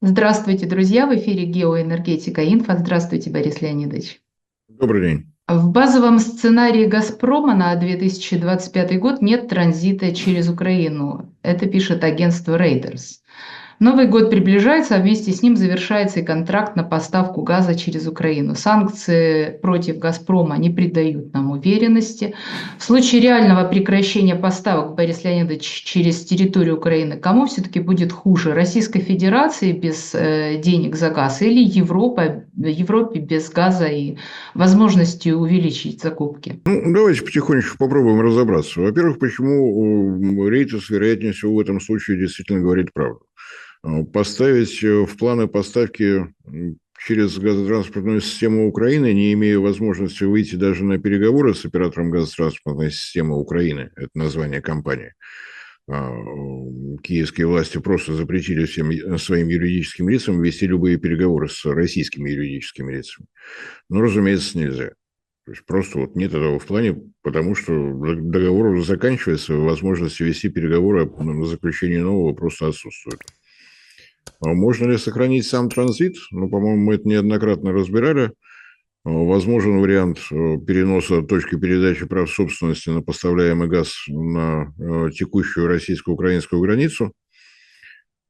Здравствуйте, друзья! В эфире «Геоэнергетика Инфо». Здравствуйте, Борис Леонидович. Добрый день. В базовом сценарии «Газпрома» на 2025 год нет транзита через Украину. Это пишет агентство Reuters. Новый год приближается, а вместе с ним завершается и контракт на поставку газа через Украину. Санкции против «Газпрома» не придают нам уверенности. В случае реального прекращения поставок, Борис Леонидович, через территорию Украины, кому все-таки будет хуже? Российской Федерации без денег за газ или Европе без газа и возможности увеличить закупки? Ну, давайте потихонечку попробуем разобраться. Во-первых, почему Рейтер с вероятнее всего в этом случае действительно говорит правду. Поставить в планы поставки через газотранспортную систему Украины, не имея возможности выйти даже на переговоры с оператором газотранспортной системы Украины, это название компании, киевские власти просто запретили всем своим юридическим лицам вести любые переговоры с российскими юридическими лицами. Ну, разумеется, нельзя. То есть просто вот нет этого в плане, потому что договор уже заканчивается, возможности вести переговоры о заключении нового просто отсутствует. А можно ли сохранить сам транзит? Ну, по-моему, мы это неоднократно разбирали. Возможен вариант переноса точки передачи прав собственности на поставляемый газ на текущую российско-украинскую границу.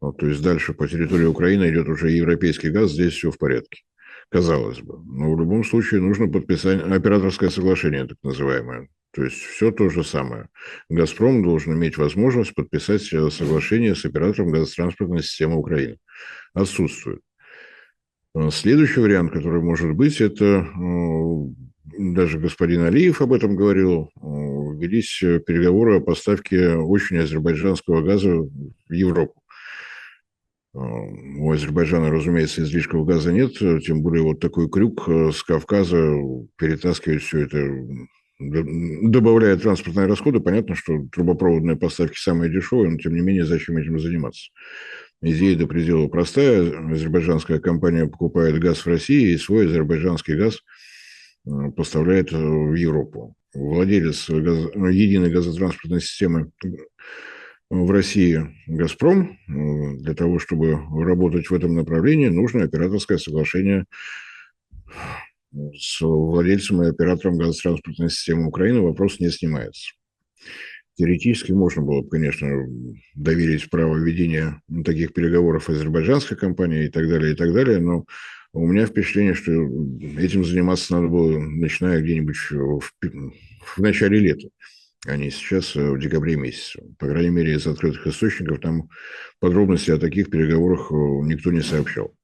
То есть дальше по территории Украины идет уже европейский газ, здесь все в порядке. Казалось бы. Но в любом случае нужно подписать операторское соглашение, так называемое. То есть все то же самое. «Газпром» должен иметь возможность подписать соглашение с оператором газотранспортной системы Украины. Отсутствует. Следующий вариант, который может быть, это даже господин Алиев об этом говорил, велись переговоры о поставке очень азербайджанского газа в Европу. У Азербайджана, разумеется, излишков газа нет, тем более вот такой крюк с Кавказа перетаскивать все это, добавляя транспортные расходы. Понятно, что трубопроводные поставки самые дешевые, но тем не менее, зачем этим заниматься? Идея до предела простая. Азербайджанская компания покупает газ в России и свой азербайджанский газ поставляет в Европу. Владелец единой газотранспортной системы в России «Газпром». Для того, чтобы работать в этом направлении, нужно операторское соглашение с владельцем и оператором газотранспортной системы Украины. Вопрос не снимается. Теоретически можно было бы, конечно, доверить право ведения таких переговоров азербайджанской компании и так далее, но у меня впечатление, что этим заниматься надо было, начиная где-нибудь в начале лета, а не сейчас, в декабре месяце. По крайней мере, из открытых источников там подробностей о таких переговорах никто не сообщал.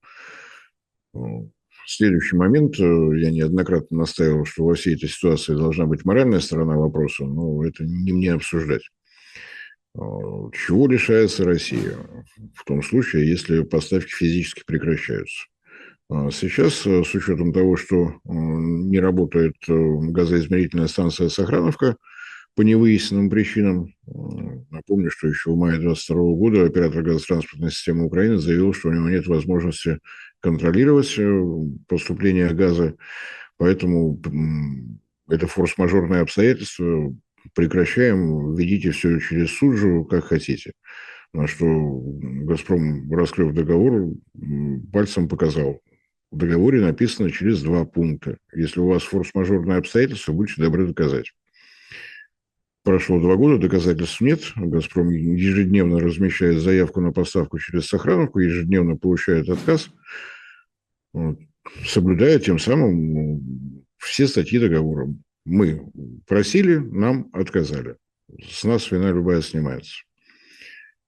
Следующий момент. Я неоднократно настаивал, что во всей этой ситуации должна быть моральная сторона вопроса, но это не мне обсуждать. Чего лишается Россия в том случае, если поставки физически прекращаются? Сейчас, с учетом того, что не работает газоизмерительная станция «Сохрановка», по невыясненным причинам. Напомню, что еще в мае 2022 года оператор газотранспортной системы Украины заявил, что у него нет возможности контролировать поступление газа, поэтому это форс-мажорное обстоятельство. Прекращаем, ведите все через суджу, как хотите. На что «Газпром», раскрыв договор, пальцем показал. В договоре написано через 2 пункта. Если у вас форс-мажорное обстоятельство, будьте добры доказать. Прошло 2 года, доказательств нет. «Газпром» ежедневно размещает заявку на поставку через Сохрановку, ежедневно получает отказ, соблюдая тем самым все статьи договора. Мы просили, нам отказали. С нас вина любая снимается.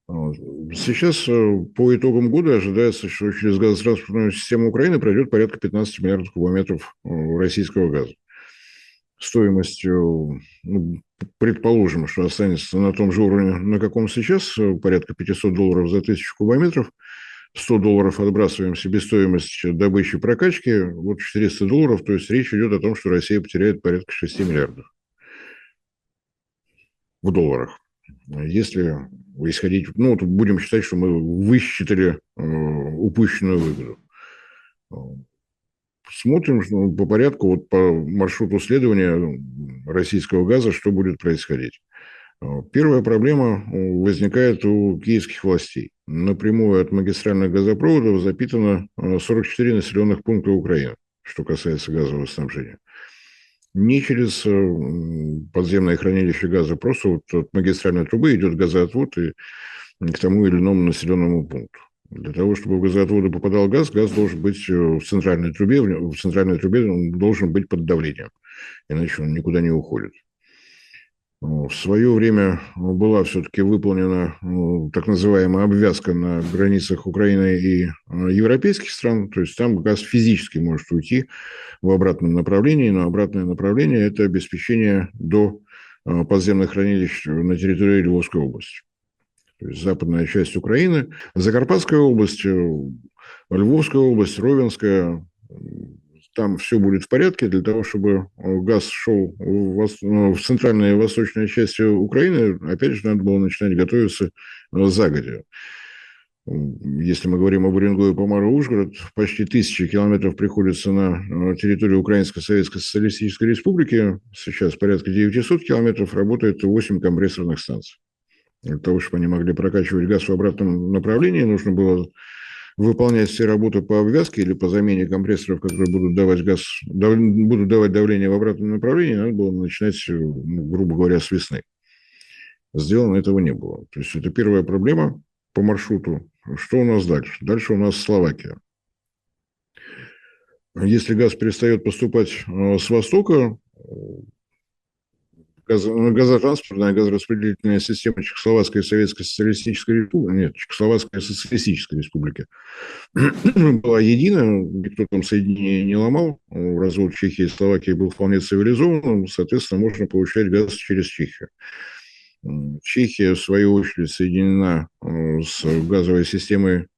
Сейчас по итогам года ожидается, что через газотранспортную систему Украины пройдет порядка 15 миллиардов кубометров российского газа. Стоимостью, ну, предположим, что останется на том же уровне, на каком сейчас, порядка $500 за 1000 кубометров, $100 отбрасываем себестоимость добычи и прокачки, вот $400, то есть речь идет о том, что Россия потеряет порядка 6 миллиардов в долларах. Если исходить, ну, вот будем считать, что мы высчитали упущенную выгоду. Смотрим по порядку, вот по маршруту следования российского газа, что будет происходить. Первая проблема возникает у киевских властей. Напрямую от магистральных газопроводов запитано 44 населенных пункта Украины, что касается газового снабжения. Не через подземное хранилище газа, просто вот от магистральной трубы идет газоотвод и к тому или иному населенному пункту. Для того, чтобы в газоотводы попадал газ, газ должен быть в центральной трубе, в центральной трубе он должен быть под давлением, иначе он никуда не уходит. В свое время была все-таки выполнена так называемая обвязка на границах Украины и европейских стран, то есть там газ физически может уйти в обратном направлении, но обратное направление – это обеспечение до подземных хранилищ на территории Львовской области. То есть западная часть Украины, Закарпатская область, Львовская область, Ровенская, там все будет в порядке для того, чтобы газ шел в центральной и восточной части Украины. Опять же, надо было начинать готовиться загодя. Если мы говорим об Уренгое, Помару, Ужгород, почти 1000 километров приходится на территорию Украинской Советской Социалистической Республики. Сейчас порядка 900 километров, работает 8 компрессорных станций. Для того, чтобы они могли прокачивать газ в обратном направлении, нужно было выполнять все работы по обвязке или по замене компрессоров, которые будут давать газ, будут давать давление в обратном направлении, надо было начинать, грубо говоря, с весны. Сделано этого не было. То есть это первая проблема по маршруту. Что у нас дальше? Дальше у нас Словакия. Если газ перестает поступать с востока, газотранспортная, газораспределительная система Чехословацкой Советской Социалистической Республики, нет, Чехословацкой Социалистической Республики была едина, никто там соединения не ломал, развод Чехии и Словакии был вполне цивилизованным, соответственно, можно получать газ через Чехию. Чехия, в свою очередь, соединена с газовой системой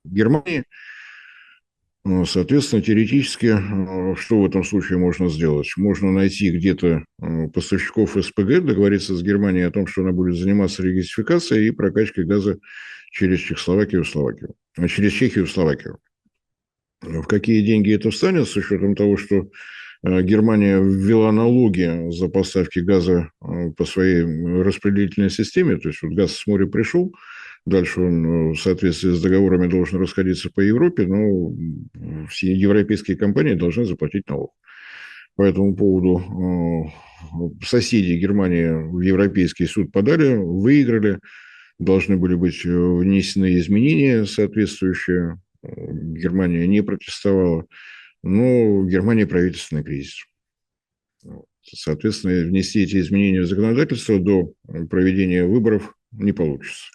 Германии. Соответственно, теоретически, что в этом случае можно сделать? Можно найти где-то поставщиков СПГ, договориться с Германией о том, что она будет заниматься регисификацией и прокачкой газа через Чехословакию в Словакию, через Чехию в Словакию. В какие деньги это встанет, с учетом того, что Германия ввела налоги за поставки газа по своей распределительной системе, то есть вот газ с моря пришел, дальше он в соответствии с договорами должен расходиться по Европе, но все европейские компании должны заплатить налог. По этому поводу соседи Германии в Европейский суд подали, выиграли, должны были быть внесены изменения соответствующие. Германия не протестовала, но в Германии правительственный кризис. Соответственно, внести эти изменения в законодательство до проведения выборов не получится.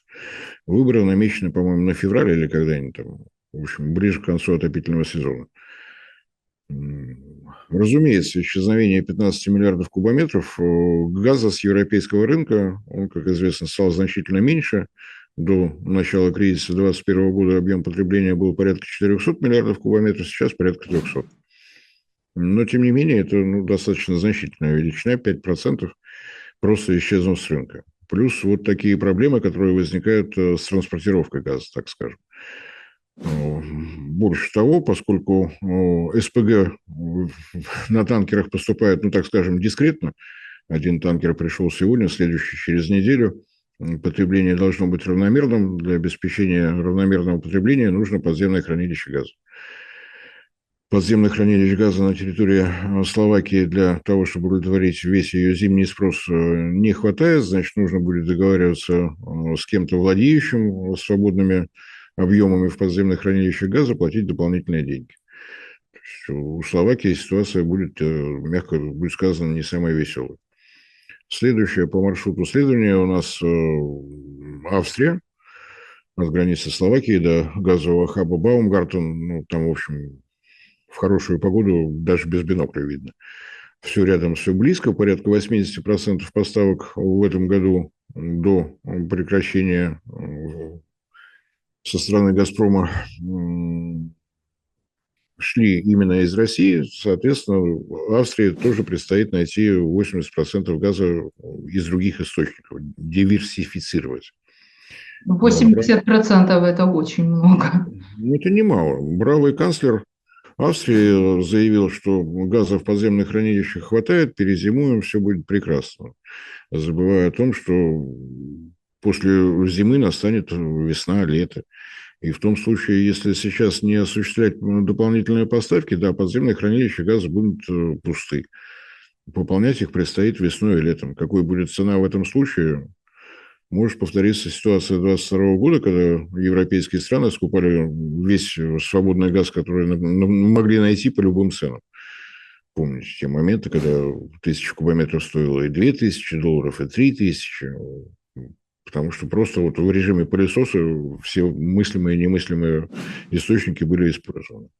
Выборы намечены, по-моему, на февраль или когда-нибудь там, в общем, ближе к концу отопительного сезона. Разумеется, исчезновение 15 миллиардов кубометров газа с европейского рынка, он, как известно, стал значительно меньше. До начала кризиса 2021 года объем потребления был порядка 400 миллиардов кубометров, сейчас порядка 300. Но, тем не менее, это достаточно значительная величина, 5% просто исчезнут с рынка. Плюс вот такие проблемы, которые возникают с транспортировкой газа, так скажем. Больше того, поскольку СПГ на танкерах поступает, так скажем, дискретно, один танкер пришел сегодня, следующий через неделю, потребление должно быть равномерным, для обеспечения равномерного потребления нужно подземное хранилище газа. Подземных хранилищ газа на территории Словакии для того, чтобы удовлетворить весь ее зимний спрос, не хватает, значит, нужно будет договариваться с кем-то владеющим свободными объемами в подземных хранилищах газа, платить дополнительные деньги. У Словакии ситуация будет, мягко будет сказано, не самая веселая. Следующее по маршруту следования у нас Австрия, от границы Словакии до газового хаба Баумгартен, там, в общем, в хорошую погоду даже без бинокля видно. Все рядом, все близко. Порядка 80% поставок в этом году до прекращения со стороны «Газпрома» шли именно из России. Соответственно, Австрии тоже предстоит найти 80% газа из других источников, диверсифицировать. 80% это очень много. Это немало. Бравый канцлер Австрия заявила, что газа в подземных хранилищах хватает, перезимуем, все будет прекрасно. Забывая о том, что после зимы настанет весна, лето. И в том случае, если сейчас не осуществлять дополнительные поставки, да, подземные хранилища газа будут пусты. Пополнять их предстоит весной и летом. Какой будет цена в этом случае? Может повториться ситуация 2022 года, когда европейские страны скупали весь свободный газ, который могли найти по любым ценам. Помните те моменты, когда 1000 кубометров стоило и $2000, и 3000, потому что просто вот в режиме пылесоса все мыслимые и немыслимые источники были использованы.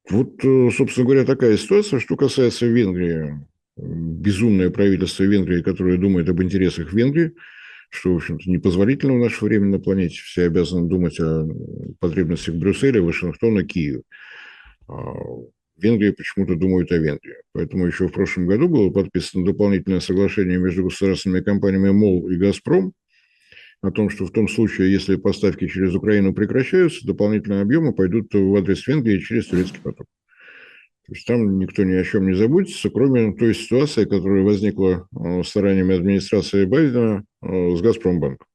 Вот, собственно говоря, такая ситуация. Что касается Венгрии, безумное правительство Венгрии, которое думает об интересах Венгрии, что, в общем-то, непозволительно в наше время на планете. Все обязаны думать о потребностях Брюсселя, Вашингтона, Киева. А Венгрия почему-то думает о Венгрии. Поэтому еще в прошлом году было подписано дополнительное соглашение между государственными компаниями МОЛ и «Газпром» о том, что в том случае, если поставки через Украину прекращаются, дополнительные объемы пойдут в адрес Венгрии через турецкий поток. То есть там никто ни о чем не заботится, кроме той ситуации, которая возникла стараниями администрации Байдена с «Газпромбанком».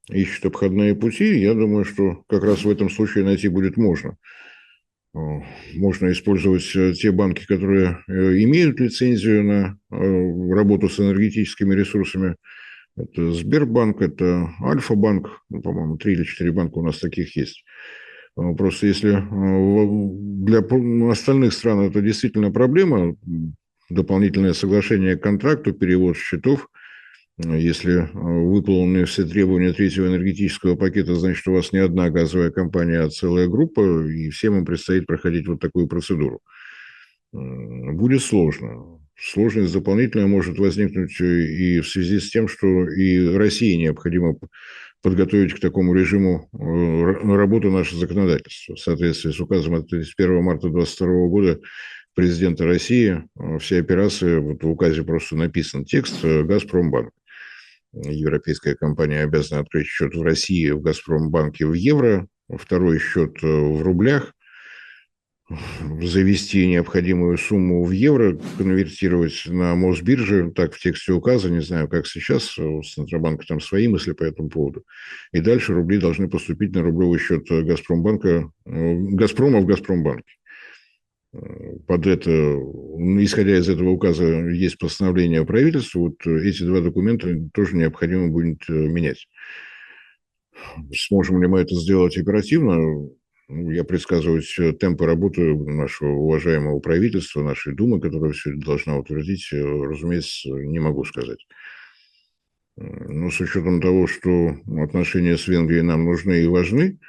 Ищут обходные пути. Я думаю, что как раз в этом случае найти будет можно. Можно использовать те банки, которые имеют лицензию на работу с энергетическими ресурсами. Это Сбербанк, это Альфа-банк, ну, по-моему, 3 или 4 банка у нас таких есть. Просто если для остальных стран это действительно проблема, дополнительное соглашение к контракту, перевод счетов, если выполнены все требования третьего энергетического пакета, значит, у вас не одна газовая компания, а целая группа, и всем им предстоит проходить вот такую процедуру. Будет сложно. Сложность дополнительная может возникнуть и в связи с тем, что и России необходимо подготовить к такому режиму работы наше законодательство. В соответствии с указом от 31 марта 2022 года президента России все операции, вот в указе просто написан текст «Газпромбанк». Европейская компания обязана открыть счет в России, в «Газпромбанке» в евро, второй счет в рублях, завести необходимую сумму в евро, конвертировать на Мосбирже, так в тексте указа, не знаю, как сейчас, у Центробанка там свои мысли по этому поводу. И дальше рубли должны поступить на рублевый счет Газпромбанка, Газпрома в Газпромбанке. Под это, исходя из этого указа, есть постановление правительства, вот эти два документа тоже необходимо будет менять. Сможем ли мы это сделать оперативно? Я предсказываю темпы работы нашего уважаемого правительства, нашей Думы, которая все это должна утвердить, разумеется, не могу сказать. Но с учетом того, что отношения с Венгрией нам нужны и важны,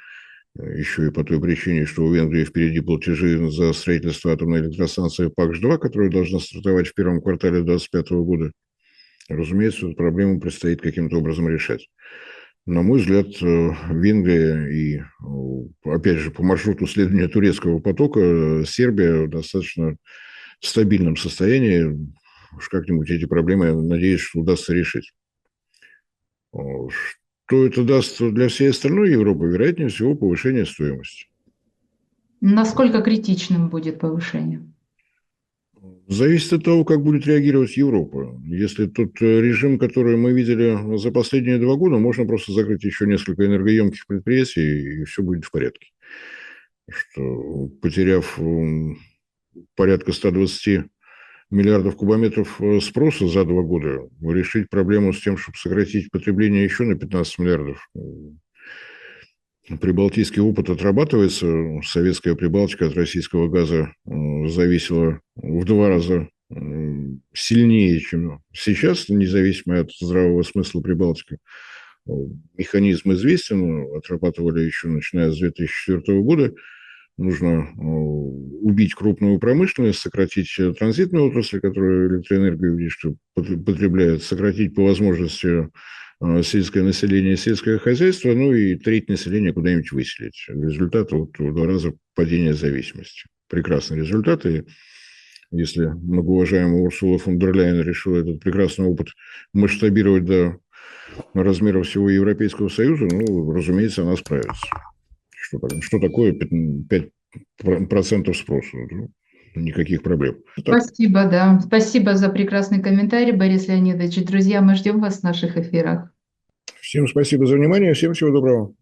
еще и по той причине, что у Венгрии впереди платежи за строительство атомной электростанции ПАКШ-2, которая должна стартовать в первом квартале 2025 года, разумеется, эту проблему предстоит каким-то образом решать. На мой взгляд, Венгрия и, опять же, по маршруту следования турецкого потока, Сербия в достаточно стабильном состоянии. Уж как-нибудь эти проблемы, я надеюсь, что удастся решить. Что это даст для всей остальной Европы? Вероятнее всего, повышение стоимости. Насколько критичным будет повышение? Зависит от того, как будет реагировать Европа. Если тот режим, который мы видели за последние 2 года, можно просто закрыть еще несколько энергоемких предприятий, и все будет в порядке. Что, потеряв порядка 120 миллиардов кубометров спроса за 2 года, решить проблему с тем, чтобы сократить потребление еще на 15 миллиардов. Прибалтийский опыт отрабатывается. Советская Прибалтика от российского газа зависела в 2 раза сильнее, чем сейчас, независимо от здравого смысла Прибалтики. Механизм известен, отрабатывали еще начиная с 2004 года. Нужно убить крупную промышленность, сократить транзитную отрасль, которая электроэнергию, видишь, что потребляет, сократить по возможности сельское население, сельское хозяйство, ну и треть населения куда-нибудь выселить. Результат вот в 2 раза падения зависимости. Прекрасный результат. И если многоуважаемая Урсула фон дер Ляйен решила этот прекрасный опыт масштабировать до размеров всего Европейского Союза, ну, разумеется, она справится. Что такое 5% спроса? Ну, никаких проблем. Так, Спасибо, да. Спасибо за прекрасный комментарий, Борис Леонидович. Друзья, мы ждем вас в наших эфирах. всем спасибо за внимание, всем всего доброго.